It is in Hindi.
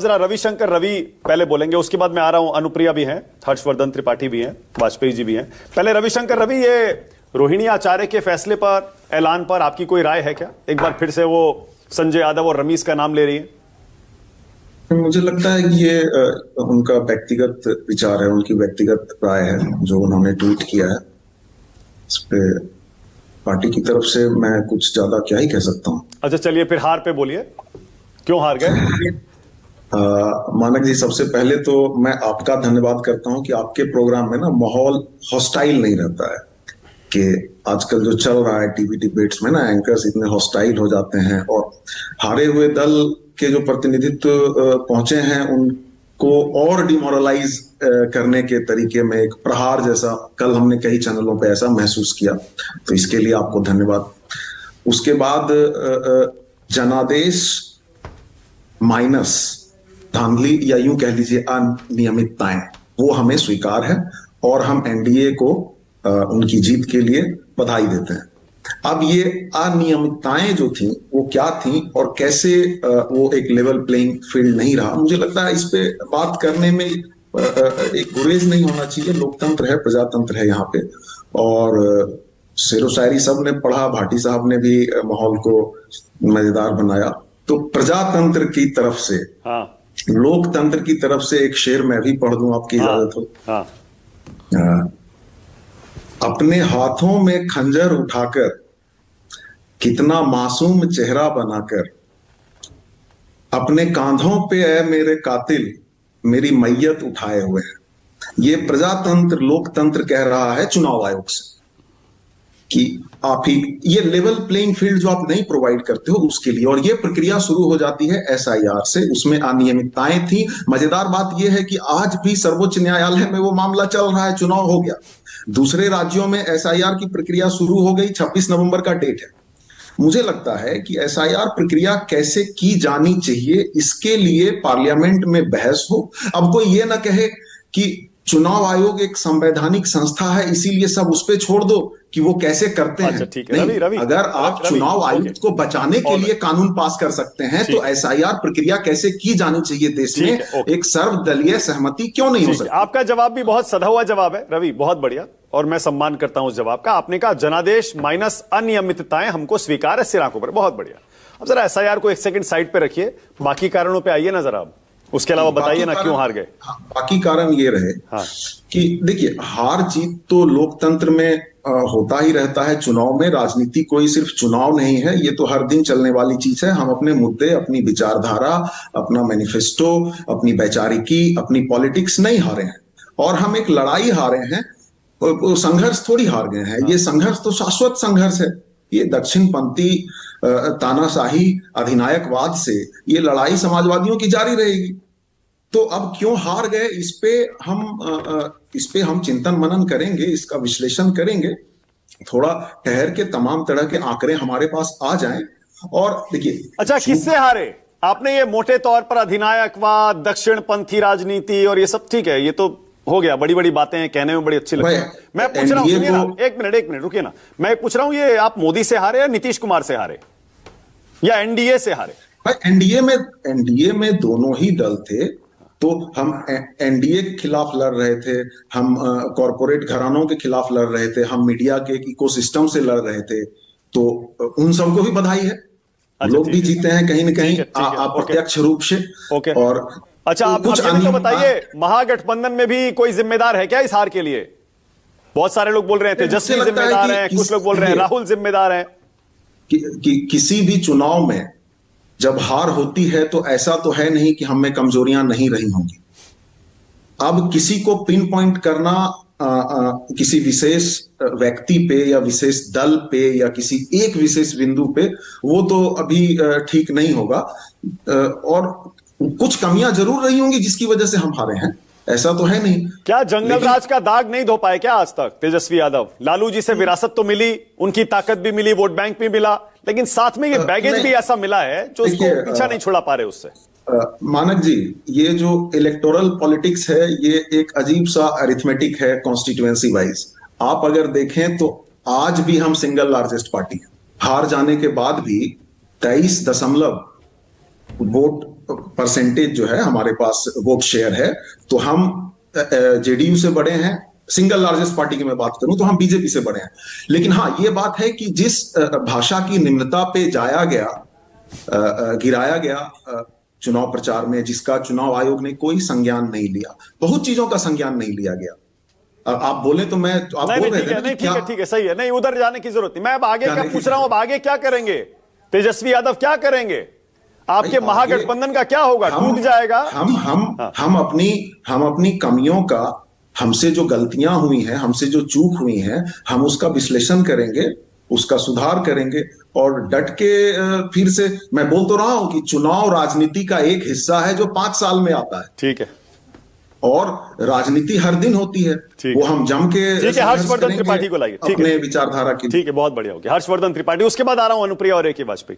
जरा रविशंकर रवि पहले बोलेंगे, उसके बाद मैं आ रहा हूं, अनुप्रिया भी हैं, हर्षवर्धन त्रिपाठी भी हैं, वाजपेयी जी भी हैं। पहले रविशंकर रवि, ये रोहिणी आचार्य के फैसले पर, ऐलान पर आपकी कोई राय है क्या? एक बार फिर से वो संजय यादव और रमीज का नाम ले रही है। मुझे लगता है कि ये उनका व्यक्तिगत विचार है, उनकी व्यक्तिगत राय है जो उन्होंने ट्वीट किया है। इस पे पार्टी की तरफ से मैं कुछ ज्यादा क्या ही कह सकता हूँ। अच्छा चलिए फिर हार पे बोलिए, क्यों हार गए? मानक जी, सबसे पहले तो मैं आपका धन्यवाद करता हूं कि आपके प्रोग्राम में ना माहौल हॉस्टाइल नहीं रहता है। कि आजकल जो चल रहा है टीवी डिबेट्स में ना, एंकर्स इतने हॉस्टाइल हो जाते हैं और हारे हुए दल के जो प्रतिनिधित्व पहुंचे हैं उनको और डिमोरलाइज करने के तरीके में एक प्रहार जैसा कल हमने कई चैनलों पे ऐसा महसूस किया, तो इसके लिए आपको धन्यवाद। उसके बाद जनादेश माइनस धांधली या यूं कह लीजिए अनियमितताएं, वो हमें स्वीकार है और हम एनडीए को उनकी जीत के लिए बधाई देते हैं। अब ये अनियमितताएं जो थी वो क्या थी और कैसे वो एक लेवल प्लेइंग फील्ड नहीं रहा, मुझे लगता है इस पे बात करने में एक गुरेज नहीं होना चाहिए। लोकतंत्र है, प्रजातंत्र है यहाँ पे, और शेरो शायरी सब ने पढ़ा, भाटी साहब ने भी माहौल को मजेदार बनाया। तो प्रजातंत्र की तरफ से, हाँ, लोकतंत्र की तरफ से एक शेर मैं भी पढ़ दूं, आपकी इजाजत हो? हाँ। अपने हाथों में खंजर उठाकर कितना मासूम चेहरा बनाकर, अपने कांधों पे है मेरे कातिल मेरी मैयत उठाए हुए हैं। ये प्रजातंत्र लोकतंत्र कह रहा है चुनाव आयोग से कि आप ही ये लेवल प्लेइंग फील्ड जो आप नहीं प्रोवाइड करते हो उसके लिए, और ये प्रक्रिया शुरू हो जाती है एसआईआर से। उसमें अनियमितताएं थी। मजेदार बात यह है कि आज भी सर्वोच्च न्यायालय में वो मामला चल रहा है, चुनाव हो गया, दूसरे राज्यों में एसआईआर की प्रक्रिया शुरू हो गई, 26 नवंबर का डेट है। मुझे लगता है कि एसआईआर प्रक्रिया कैसे की जानी चाहिए इसके लिए पार्लियामेंट में बहस हो। अब कोई ये ना कहे कि चुनाव आयोग एक संवैधानिक संस्था है इसीलिए सब उस पर छोड़ दो कि वो कैसे करते हैं। ठीक है, नहीं, अगर आप चुनाव आयुक्त को बचाने के लिए कानून पास कर सकते हैं तो एसआईआर प्रक्रिया कैसे की जानी चाहिए देश में एक सर्वदलीय सहमति क्यों नहीं हो सकती? आपका जवाब भी बहुत सधा हुआ जवाब है रवि, बहुत बढ़िया, और मैं सम्मान करता हूं उस जवाब का। आपने कहा जनादेश माइनस अनियमितताएं हमको स्वीकार है सिर आंखों पर, बहुत बढ़िया। अब जरा एसआईआर को एक सेकंड साइड पे रखिए, बाकी कारणों पे आइए ना जरा, अब उसके अलावा बताइए ना क्यों हार गए। बाकी कारण ये रहे कि देखिए, हार जीत तो लोकतंत्र में होता ही रहता है। चुनाव में राजनीति कोई सिर्फ चुनाव नहीं है, ये तो हर दिन चलने वाली चीज है। हम अपने मुद्दे, अपनी विचारधारा, अपना मैनिफेस्टो, अपनी वैचारिकी, अपनी पॉलिटिक्स नहीं हारे हैं, और हम एक लड़ाई हारे हैं, संघर्ष थोड़ी हार गए हैं। ये संघर्ष तो शाश्वत संघर्ष है। ये दक्षिणपंथी तानाशाही अधिनायकवाद से ये लड़ाई समाजवादियों की जारी रहेगी। तो अब क्यों हार गए, इस पे हम चिंतन मनन करेंगे, इसका विश्लेषण करेंगे। थोड़ा ठहर के तमाम तरह के आंकड़े हमारे पास आ जाएं और देखिए। अच्छा, किससे हारे आपने? ये मोटे तौर पर अधिनायकवाद, दक्षिणपंथी राजनीति और ये सब ठीक है, ये तो हो गया, बड़ी बड़ी बातें हैं, कहने में बड़ी अच्छी लगती है। मैं पूछ रहा हूं, सुनिए ना, एक मिनट रुकिए ना, मैं पूछ रहा हूं, ये आप मोदी से हारे या नीतीश कुमार से हारे या एनडीए से हारे? भाई एनडीए में दोनों ही दल थे, तो हम एनडीए के खिलाफ लड़ रहे थे, हम कॉरपोरेट घरानों के खिलाफ लड़ रहे थे, हम मीडिया के इकोसिस्टम से लड़ रहे थे, तो उन सबको भी बधाई है। लोग भी जीते हैं कहीं ना कहीं अप्रत्यक्ष रूप से। और अच्छा, आप कुछ तो बताइए, महागठबंधन में भी कोई जिम्मेदार है क्या इस हार के लिए? बहुत सारे लोग बोल रहे थे तेजस्वी जिम्मेदार हैं, कुछ लोग बोल रहे हैं राहुल जिम्मेदार हैं। किसी भी चुनाव में जब हार होती है तो ऐसा तो है नहीं कि हमें कमजोरियां नहीं रही होंगी। अब किसी को पिन पॉइंट करना किसी विशेष व्यक्ति पे या विशेष दल पे या किसी एक विशेष बिंदु पे, वो तो अभी ठीक नहीं होगा। और कुछ कमियां जरूर रही होंगी जिसकी वजह से हम हारे हैं, ऐसा तो है नहीं। क्या जंगल राज का दाग नहीं धो पाए क्या आज तक तेजस्वी यादव? लालू जी से विरासत तो मिली, उनकी ताकत भी मिली, वोट बैंक भी मिला, लेकिन साथ में ये बैगेज भी ऐसा मिला है जो उसको पीछा नहीं छुड़ा पा रहे उससे। मानक जी, ये जो इलेक्टोरल पॉलिटिक्स है ये एक अजीब सा अरिथमेटिक है कॉन्स्टिट्यूएंसी वाइज। आप अगर देखें तो आज भी हम सिंगल लार्जेस्ट पार्टी हैं, हार जाने के बाद भी 23 दशमलव वोट परसेंटेज जो है हमारे पास वोट शेयर है, तो हम जेडीयू से बड़े हैं। सिंगल लार्जेस्ट पार्टी की मैं बात करूं तो हम बीजेपी से बड़े हैं। लेकिन हाँ, ये बात है कि जिस भाषा की निम्नता पे जाया गया, गिराया गया चुनाव प्रचार में, जिसका चुनाव आयोग ने कोई संज्ञान नहीं लिया, बहुत चीजों का संज्ञान नहीं लिया गया। आप बोले तो मैं, आप नहीं, बोल नहीं, रहे थे नहीं, क्या, ठीक है, सही है, नहीं उधर जाने की जरूरत नहीं। मैं अब आगे क्या पूछ रहा हूं, अब आगे क्या करेंगे? तेजस्वी यादव क्या करेंगे? आपके महागठबंधन का क्या होगा? टूट जाएगा? हम अपनी कमियों का, हमसे जो गलतियां हुई हैं, हमसे जो चूक हुई हैं, हम उसका विश्लेषण करेंगे, उसका सुधार करेंगे और डट के फिर से, मैं बोल तो रहा हूं कि चुनाव राजनीति का एक हिस्सा है जो 5 साल में आता है। ठीक है, और राजनीति हर दिन होती है, वो हम जम के ठीक है। हर्षवर्धन त्रिपाठी को लाइए, अपने विचारधारा की। ठीक है, बहुत बढ़िया हो गया। हर्षवर्धन त्रिपाठी, उसके बाद आ रहा हूं अनुप्रिया और ए के वाजपेयी।